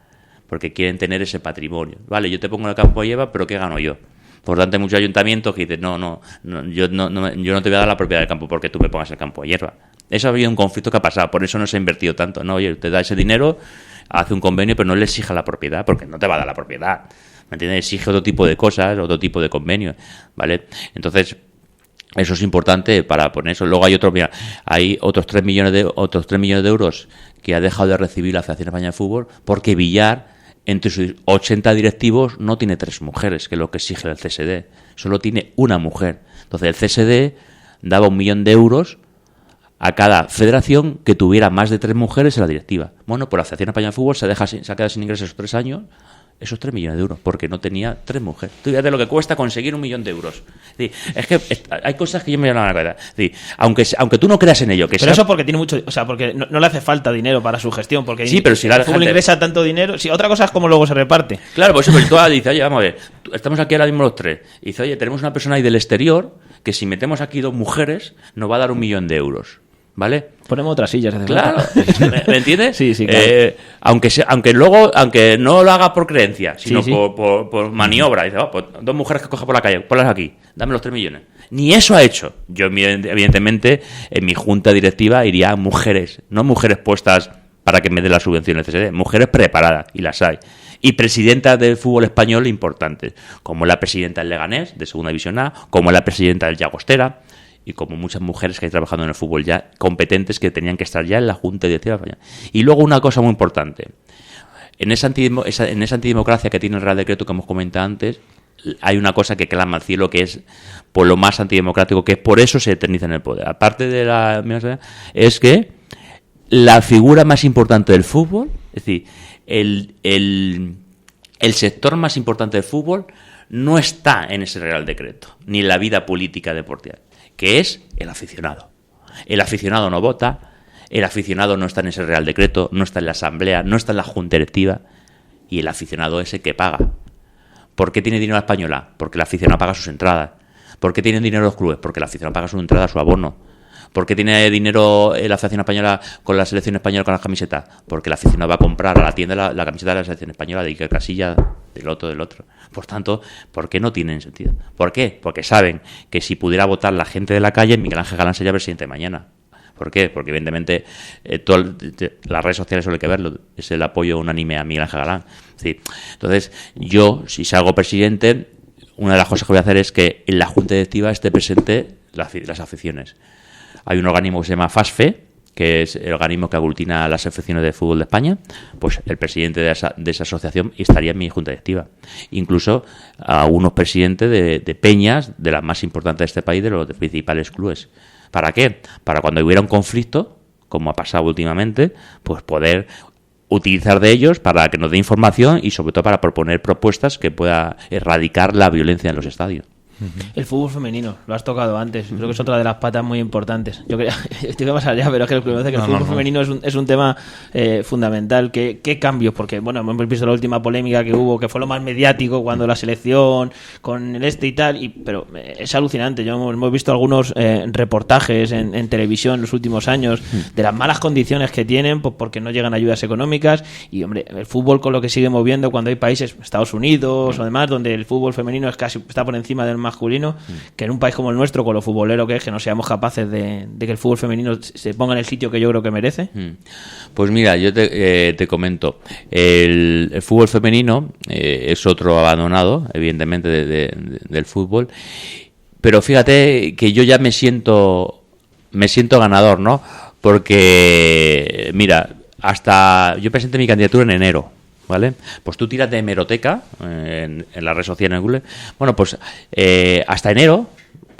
porque quieren tener ese patrimonio. Vale, yo te pongo el campo de hierba, pero ¿qué gano yo? Por tanto, hay muchos ayuntamientos que dicen, yo no te voy a dar la propiedad del campo porque tú me pongas el campo de hierba. Eso ha habido un conflicto que ha pasado, por eso no se ha invertido tanto. No, oye, te da ese dinero, hace un convenio, pero no le exija la propiedad, porque no te va a dar la propiedad. ¿Me entiendes? Exige otro tipo de cosas, otro tipo de convenios, ¿vale? Entonces, eso es importante para poner eso. Luego hay otros 3 millones de euros que ha dejado de recibir la Federación Española de Fútbol porque Villar, entre sus 80 directivos, no tiene 3 mujeres, que es lo que exige el CSD. Solo tiene una mujer. Entonces, el CSD daba 1 millón de euros a cada federación que tuviera más de 3 mujeres en la directiva. Bueno, pues la Federación Española de Fútbol se ha quedado sin ingresos esos 3 años, esos 3 millones de euros, porque no tenía 3 mujeres. Tú fíjate lo que cuesta conseguir 1 millón de euros. Es que hay cosas que yo me llaman a la cabeza. Aunque tú no creas en ello, pero eso porque tiene mucho, o sea, porque no le hace falta dinero para su gestión, porque sí, pero si el fútbol ingresa tanto dinero, sí, otra cosa es cómo luego se reparte. Claro, pues tú dices, oye, vamos a ver, estamos aquí ahora mismo los 3, y dice, oye, tenemos una persona ahí del exterior que si metemos aquí 2 mujeres nos va a dar 1 millón de euros. ¿Vale? Ponemos otras sillas. Claro, ¿me entiendes? Sí, claro. Aunque no lo haga por creencia, sino por maniobra. Dice, pues 2 mujeres que coge por la calle, ponlas aquí, dame los 3 millones. Ni eso ha hecho. Yo, evidentemente, en mi junta directiva iría a mujeres, no mujeres puestas para que me den la subvención necesaria, mujeres preparadas, y las hay. Y presidentas del fútbol español importantes, como la presidenta del Leganés, de Segunda División A, como la presidenta del Llagostera, y como muchas mujeres que hay trabajando en el fútbol ya, competentes, que tenían que estar ya en la Junta Directiva de España. Y luego una cosa muy importante. En esa antidemocracia que tiene el Real Decreto que hemos comentado antes, hay una cosa que clama al cielo, que es por lo más antidemocrático, que es por eso se eterniza en el poder. Aparte de es que la figura más importante del fútbol, es decir, el sector más importante del fútbol no está en ese Real Decreto, ni en la vida política deportiva, que es el aficionado. El aficionado no vota, el aficionado no está en ese Real Decreto, no está en la asamblea, no está en la junta directiva, y el aficionado es el que paga. ¿Por qué tiene dinero la española? Porque el aficionado paga sus entradas. ¿Por qué tienen dinero los clubes? Porque el aficionado paga su entrada, su abono. ¿Por qué tiene dinero la Federación Española con la selección española con las camisetas? Porque el aficionado va a comprar a la tienda la camiseta de la selección española, de Iker Casillas, del otro. Por tanto, ¿por qué no tienen sentido? ¿Por qué? Porque saben que si pudiera votar la gente de la calle, Miguel Ángel Galán sería presidente mañana. ¿Por qué? Porque evidentemente las redes sociales suele que verlo, es el apoyo unánime a Miguel Ángel Galán. Sí. Entonces, yo, si salgo presidente, una de las cosas que voy a hacer es que en la junta directiva esté presente las aficiones. Hay un organismo que se llama FASFE, que es el organismo que aglutina las asociaciones de fútbol de España. Pues el presidente de esa asociación estaría en mi junta directiva. Incluso a unos presidentes de peñas, de las más importantes de este país, de los principales clubes. ¿Para qué? Para cuando hubiera un conflicto, como ha pasado últimamente, pues poder utilizar de ellos para que nos dé información y sobre todo para proponer propuestas que pueda erradicar la violencia en los estadios. El fútbol femenino, lo has tocado antes, creo que es otra de las patas muy importantes. Yo quería, estoy a pasar ya, pero es que el fútbol femenino es un tema fundamental. ¿Qué cambios? Porque, bueno, hemos visto la última polémica que hubo, que fue lo más mediático cuando la selección, con el y tal, pero es alucinante. Hemos visto algunos reportajes en televisión en los últimos años de las malas condiciones que tienen, pues porque no llegan ayudas económicas, y, hombre, el fútbol con lo que sigue moviendo cuando hay países, Estados Unidos o demás, donde el fútbol femenino está por encima del masculino, que en un país como el nuestro, con lo futbolero que es, que no seamos capaces de que el fútbol femenino se ponga en el sitio que yo creo que merece. Pues mira, yo te comento, el fútbol femenino es otro abandonado, evidentemente, del fútbol, pero fíjate que yo ya me siento ganador, ¿no? Porque, mira, hasta yo presenté mi candidatura en enero, ¿vale? Pues tú tiras de hemeroteca en la red social, en Google. Bueno, pues hasta enero,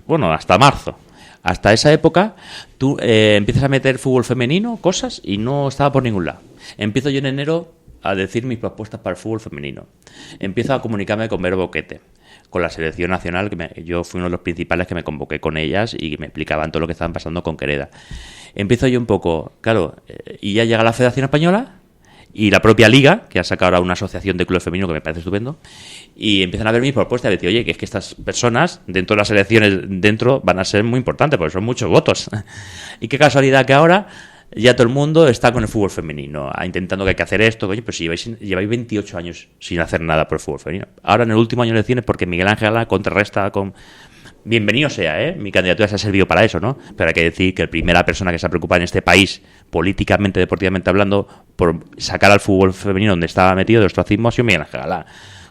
bueno, hasta marzo, hasta esa época, tú empiezas a meter fútbol femenino, cosas, y no estaba por ningún lado. Empiezo yo en enero a decir mis propuestas para el fútbol femenino. Empiezo a comunicarme con Vero Boquete, con la selección nacional, yo fui uno de los principales que me convoqué con ellas y me explicaban todo lo que estaban pasando con Quereda. Empiezo yo un poco, claro, y ya llega la Federación Española y la propia Liga, que ha sacado ahora una asociación de clubes femeninos que me parece estupendo, y empiezan a ver mis propuestas y decir, oye, que es que estas personas dentro de las elecciones van a ser muy importantes, porque son muchos votos. Y qué casualidad que ahora ya todo el mundo está con el fútbol femenino, intentando que hay que hacer esto. Oye, pues si lleváis 28 años sin hacer nada por el fútbol femenino. Ahora en el último año de elecciones, porque Miguel Ángel Galán contrarresta con... Bienvenido sea, mi candidatura se ha servido para eso, ¿no? Pero hay que decir que la primera persona que se ha preocupado en este país, políticamente, deportivamente hablando, por sacar al fútbol femenino donde estaba metido de ostracismo, ha sido Miguel Ángel Galán,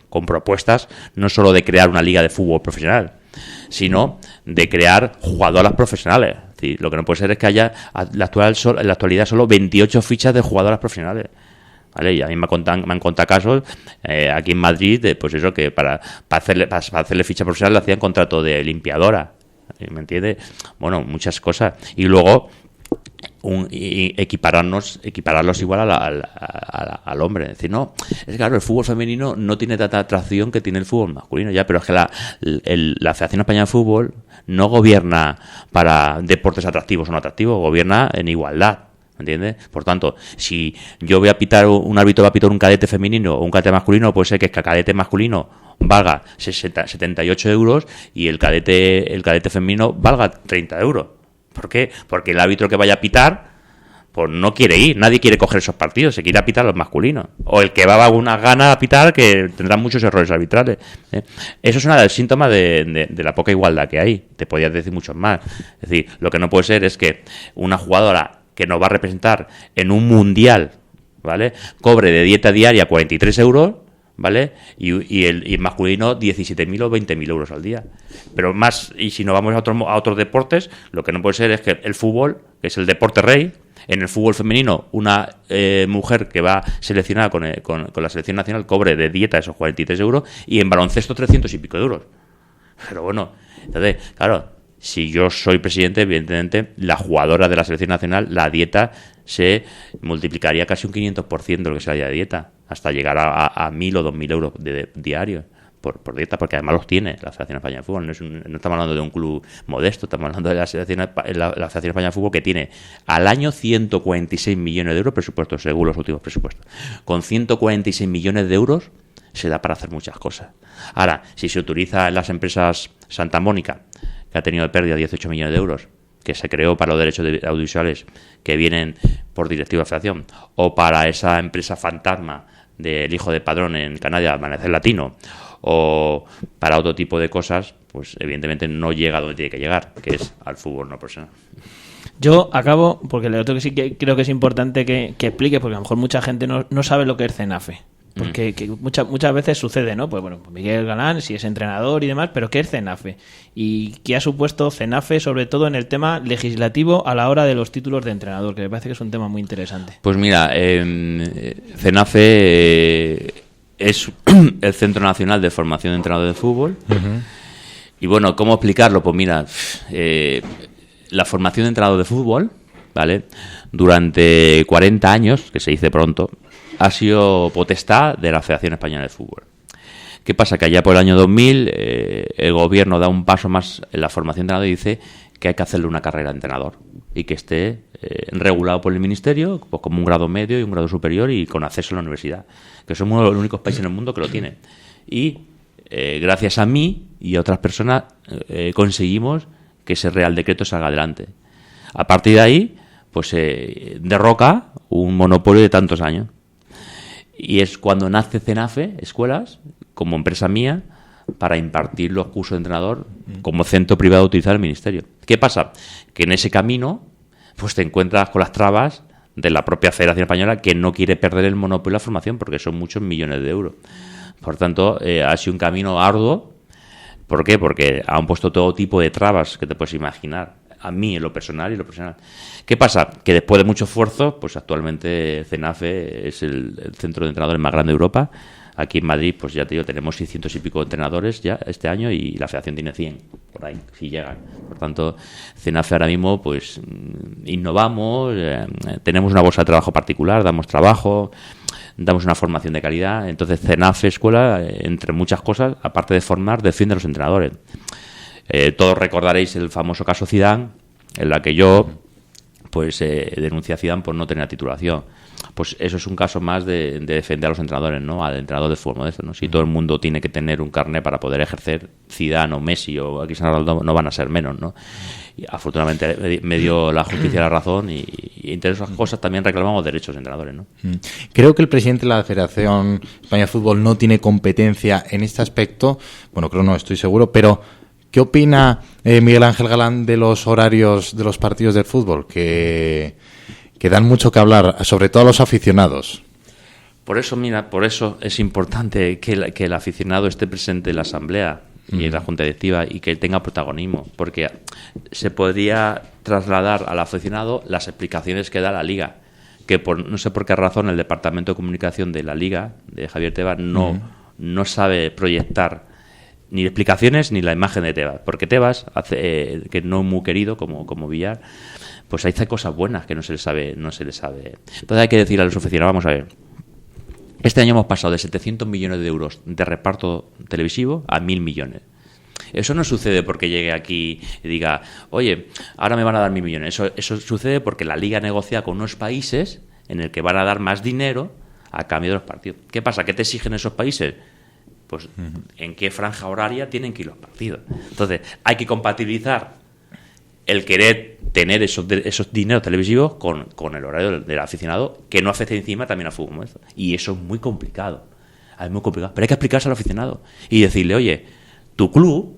con propuestas no solo de crear una liga de fútbol profesional, sino de crear jugadoras profesionales. Es decir, lo que no puede ser es que haya en la actualidad solo 28 fichas de jugadoras profesionales. ¿Vale? Y a mí me han contado casos aquí en Madrid, pues eso, que para hacerle ficha profesional le hacían contrato de limpiadora, ¿me entiendes? Bueno, muchas cosas. Y luego equipararlos igual al hombre. Es decir, no, es que claro, el fútbol femenino no tiene tanta atracción que tiene el fútbol masculino, ya, pero es que la Federación Española de Fútbol no gobierna para deportes atractivos o no atractivos, gobierna en igualdad. ¿Me entiendes? Por tanto, si yo voy a pitar, un árbitro va a pitar un cadete femenino o un cadete masculino, puede ser que el cadete masculino valga 78 euros y el cadete femenino valga 30 euros. ¿Por qué? Porque el árbitro que vaya a pitar, pues no quiere ir, nadie quiere coger esos partidos, se quiere a pitar los masculinos. O el que va a una gana a pitar, que tendrá muchos errores arbitrales. Eso es una del síntoma de la poca igualdad que hay. Te podías decir muchos más. Es decir, lo que no puede ser es que una jugadora que nos va a representar en un mundial, ¿vale?, cobre de dieta diaria 43 euros, ¿vale?, y el masculino 17.000 o 20.000 euros al día. Pero más, y si nos vamos a otros deportes, lo que no puede ser es que el fútbol, que es el deporte rey, en el fútbol femenino una mujer que va seleccionada con la selección nacional cobre de dieta esos 43 euros y en baloncesto 300 y pico de euros. Pero bueno, entonces, claro, si yo soy presidente, evidentemente, la jugadora de la selección nacional, la dieta se multiplicaría casi un 500% de lo que sería de dieta, hasta llegar a 1.000 o 2.000 euros diarios por dieta, porque además los tiene la Federación Española de Fútbol. No estamos hablando de un club modesto, estamos hablando de la Federación Española de Fútbol, que tiene al año 146 millones de euros presupuestos, según los últimos presupuestos. Con 146 millones de euros se da para hacer muchas cosas. Ahora, si se utiliza en las empresas Santa Mónica, que ha tenido de pérdida 18 millones de euros, que se creó para los derechos audiovisuales que vienen por directiva de Federación, o para esa empresa fantasma del hijo de Padrón en Canarias, Amanecer Latino, o para otro tipo de cosas, pues evidentemente no llega a donde tiene que llegar, que es al fútbol no profesional. Yo acabo, porque lo otro que sí que creo que es importante que explique, porque a lo mejor mucha gente no sabe lo que es CENAFE. Porque que muchas veces sucede, ¿no? Pues bueno, Miguel Galán, si es entrenador y demás, pero ¿qué es CENAFE? ¿Y qué ha supuesto CENAFE, sobre todo en el tema legislativo, a la hora de los títulos de entrenador? Que me parece que es un tema muy interesante. Pues mira, CENAFE es el Centro Nacional de Formación de Entrenadores de Fútbol. Uh-huh. Y bueno, ¿cómo explicarlo? Pues mira, la formación de entrenador de fútbol, ¿vale?, durante 40 años, que se dice pronto, ha sido potestad de la Federación Española de Fútbol. ¿Qué pasa? Que allá por el año 2000 el gobierno da un paso más en la formación de entrenador y dice que hay que hacerle una carrera de entrenador y que esté regulado por el ministerio, pues como un grado medio y un grado superior y con acceso a la universidad, que somos uno de los únicos países en el mundo que lo tienen. Y gracias a mí y a otras personas conseguimos que ese Real Decreto salga adelante. A partir de ahí, pues se derroca un monopolio de tantos años. Y es cuando nace CENAFE, Escuelas, como empresa mía, para impartir los cursos de entrenador como centro privado de utilizar el ministerio. ¿Qué pasa? Que en ese camino pues te encuentras con las trabas de la propia Federación Española, que no quiere perder el monopolio de la formación porque son muchos millones de euros. Por tanto, ha sido un camino arduo. ¿Por qué? Porque han puesto todo tipo de trabas que te puedes imaginar, a mí en lo personal y en lo profesional. ¿Qué pasa? Que después de mucho esfuerzo, pues actualmente CENAFE es el centro de entrenadores más grande de Europa. Aquí en Madrid, pues ya te digo, tenemos 600 y pico entrenadores ya este año y la federación tiene 100, por ahí, si llegan. Por tanto, CENAFE ahora mismo, pues innovamos, tenemos una bolsa de trabajo particular, damos trabajo, damos una formación de calidad. Entonces, CENAFE Escuela, entre muchas cosas, aparte de formar, defiende a los entrenadores. Todos recordaréis el famoso caso Zidane, en la que yo pues denuncié a Zidane por no tener titulación. Pues eso es un caso más de defender a los entrenadores, ¿no? Al entrenador de fútbol modesto, ¿no? Si todo el mundo tiene que tener un carnet para poder ejercer, Zidane o Messi o Cristiano Ronaldo no van a ser menos, ¿no? Y afortunadamente me dio la justicia la razón y entre esas cosas también reclamamos derechos de entrenadores, ¿no? Creo que el presidente de la Federación Española de Fútbol no tiene competencia en este aspecto. Bueno, creo no, estoy seguro, pero ¿qué opina Miguel Ángel Galán de los horarios de los partidos del fútbol? Que dan mucho que hablar, sobre todo a los aficionados. Por eso, mira, por eso es importante que el aficionado esté presente en la asamblea y en la junta directiva y que tenga protagonismo, porque se podría trasladar al aficionado las explicaciones que da la Liga, que no sé por qué razón el departamento de comunicación de la Liga, de Javier Tebas, no sabe proyectar ni explicaciones ni la imagen de Tebas, porque Tebas hace que no es muy querido como Villar, pues hace cosas buenas que no se le sabe. Entonces hay que decir a los aficionados, vamos a ver, este año hemos pasado de 700 millones de euros de reparto televisivo a 1.000 millones. Eso no sucede porque llegue aquí y diga, oye, ahora me van a dar 1.000 millones. Eso sucede porque la Liga negocia con unos países en el que van a dar más dinero a cambio de los partidos. ¿Qué pasa? ¿Qué te exigen esos países? Pues en qué franja horaria tienen que ir los partidos. Entonces, hay que compatibilizar el querer tener esos dineros televisivos con el horario del aficionado, que no afecte encima también al fútbol. Y eso es muy complicado. Es muy complicado. Pero hay que explicarse al aficionado y decirle, oye, tu club,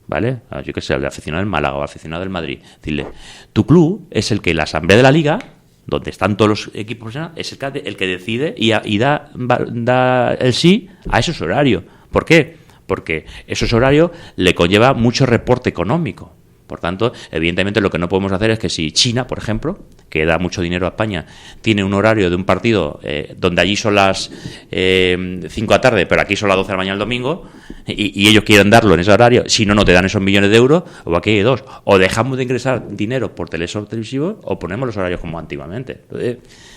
¿vale? Yo qué sé, el aficionado del Málaga o el aficionado del Madrid, decirle, tu club es el que la asamblea de la Liga, donde están todos los equipos profesionales, es el que decide y da el sí a esos horarios. ¿Por qué? Porque esos horarios le conlleva mucho reporte económico. Por tanto, evidentemente lo que no podemos hacer es que si China, por ejemplo, que da mucho dinero a España, tiene un horario de un partido donde allí son las 5 de la tarde, pero aquí son las 12 de la mañana el domingo, y ellos quieren darlo en ese horario, si no te dan esos millones de euros, o aquí hay dos, o dejamos de ingresar dinero por televisivos, o ponemos los horarios como antiguamente. Entonces,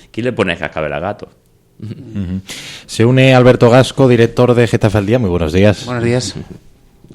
¿quién le pone cascabel al gato? Se une Alberto Gasco, director de Getafe al Día. Muy buenos días. Buenos días.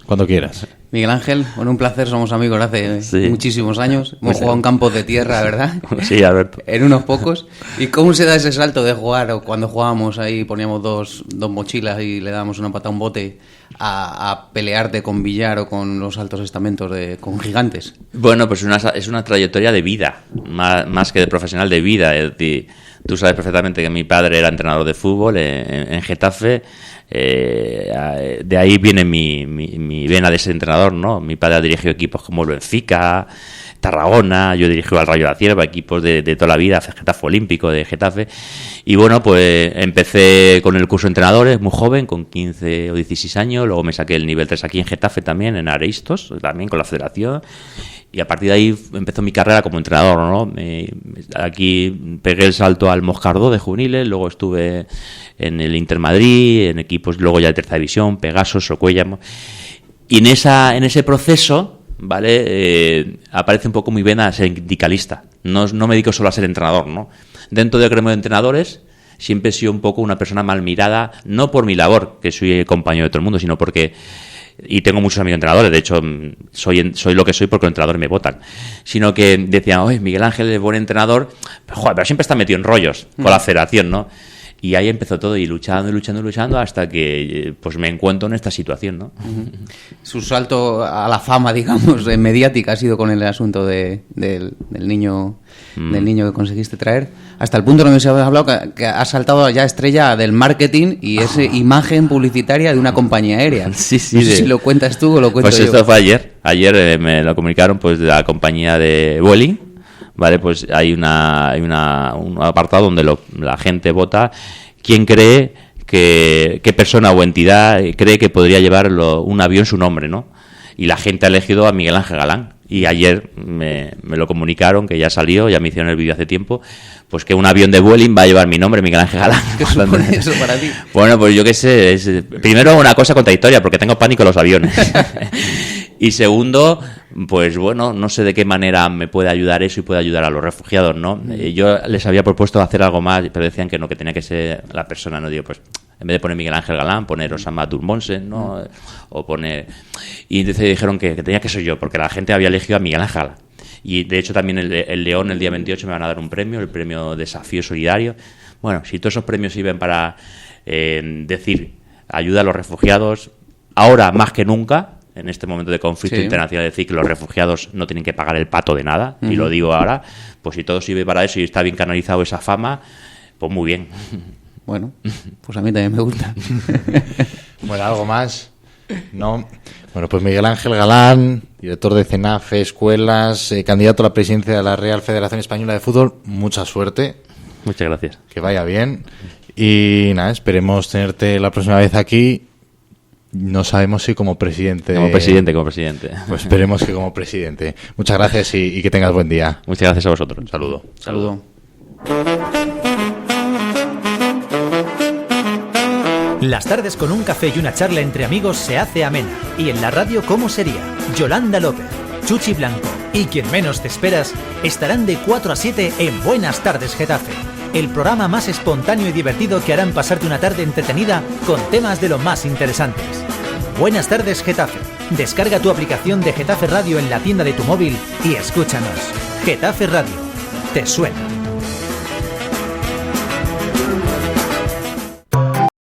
Cuando quieras. Miguel Ángel, bueno, un placer, somos amigos hace muchísimos años. Hemos jugado en campos de tierra, ¿verdad? Sí, Alberto. En unos pocos. ¿Y cómo se da ese salto de jugar, o cuando jugábamos ahí poníamos dos mochilas y le dábamos una pata a un bote, a pelearte con Villar o con los altos estamentos con gigantes? Bueno, pues es una trayectoria de vida, más que de profesional, de vida. Es decir, tú sabes perfectamente que mi padre era entrenador de fútbol en Getafe. De ahí viene mi vena de ser entrenador, ¿no? Mi padre ha dirigido equipos como el Benfica, Tarragona, yo dirijo al Rayo de la Cierva, equipos de toda la vida, Getafe Olímpico de Getafe, y bueno, pues empecé con el curso de entrenadores muy joven, con 15 o 16 años, luego me saqué el nivel 3 aquí en Getafe también, en Areistos, también con la federación, y a partir de ahí empezó mi carrera como entrenador, ¿no? Aquí pegué el salto al Moscardó de juveniles, luego estuve en el Inter Madrid, en equipos luego ya de tercera división, Pegasos, Socuéllamo, y en ese proceso, ¿vale? Aparece un poco mi vena sindicalista. No me dedico solo a ser entrenador, ¿no? Dentro del gremio de entrenadores siempre he sido un poco una persona mal mirada, no por mi labor, que soy compañero de todo el mundo, sino porque, y tengo muchos amigos entrenadores, de hecho soy lo que soy porque los entrenadores me votan, sino que decían, oye, Miguel Ángel es buen entrenador, pero siempre está metido en rollos con la federación, ¿no? Y ahí empezó todo, y luchando hasta que pues me encuentro en esta situación, ¿no? Su salto a la fama, digamos, mediática ha sido con el asunto del niño que conseguiste traer, hasta el punto donde se ha hablado que ha saltado ya estrella del marketing y esa imagen publicitaria de una compañía aérea. Sí, no sé si lo cuentas tú o lo cuento pues yo. Esto fue ayer me lo comunicaron pues de la compañía de Vueling. Vale, pues hay un apartado donde la gente vota quién cree qué persona o entidad cree que podría llevar un avión su nombre, ¿no? Y la gente ha elegido a Miguel Ángel Galán. Y ayer me lo comunicaron, que ya salió, ya me hicieron el vídeo hace tiempo, pues que un avión de Vueling va a llevar mi nombre, Miguel Ángel Galán. ¿Qué supone eso para ti? Bueno, pues yo qué sé, primero una cosa contradictoria, porque tengo pánico a los aviones. Y segundo, pues bueno, no sé de qué manera me puede ayudar eso y puede ayudar a los refugiados, ¿no? Yo les había propuesto hacer algo más, pero decían que no, que tenía que ser la persona, ¿no? Digo, pues en vez de poner Miguel Ángel Galán, poner Osama Durmonsen, ¿no? O poner... Y entonces dijeron que tenía que ser yo, porque la gente había elegido a Miguel Ángel Galán. Y de hecho también el León el día 28 me van a dar un premio, el premio Desafío Solidario. Bueno, si todos esos premios sirven para decir ayuda a los refugiados, ahora más que nunca, en este momento de conflicto internacional, decir que los refugiados no tienen que pagar el pato de nada, y lo digo ahora, pues si todo sirve para eso y está bien canalizado esa fama, pues muy bien. Bueno, pues a mí también me gusta. Bueno, ¿algo más? No. Bueno, pues Miguel Ángel Galán, director de CENAFE, escuelas, candidato a la presidencia de la Real Federación Española de Fútbol. Mucha suerte. Muchas gracias. Que vaya bien. Y nada, esperemos tenerte la próxima vez aquí. No sabemos si como presidente. Como presidente. Pues esperemos que como presidente. Muchas gracias y que tengas buen día. Muchas gracias a vosotros. Un saludo. Saludo. Las tardes con un café y una charla entre amigos se hace amena. Y en la radio, ¿cómo sería? Yolanda López, Chuchi Blanco y quien menos te esperas estarán de 4 a 7 en Buenas Tardes Getafe, el programa más espontáneo y divertido que harán pasarte una tarde entretenida con temas de lo más interesantes. Buenas Tardes Getafe. Descarga tu aplicación de Getafe Radio en la tienda de tu móvil y escúchanos. Getafe Radio. ¿Te suena?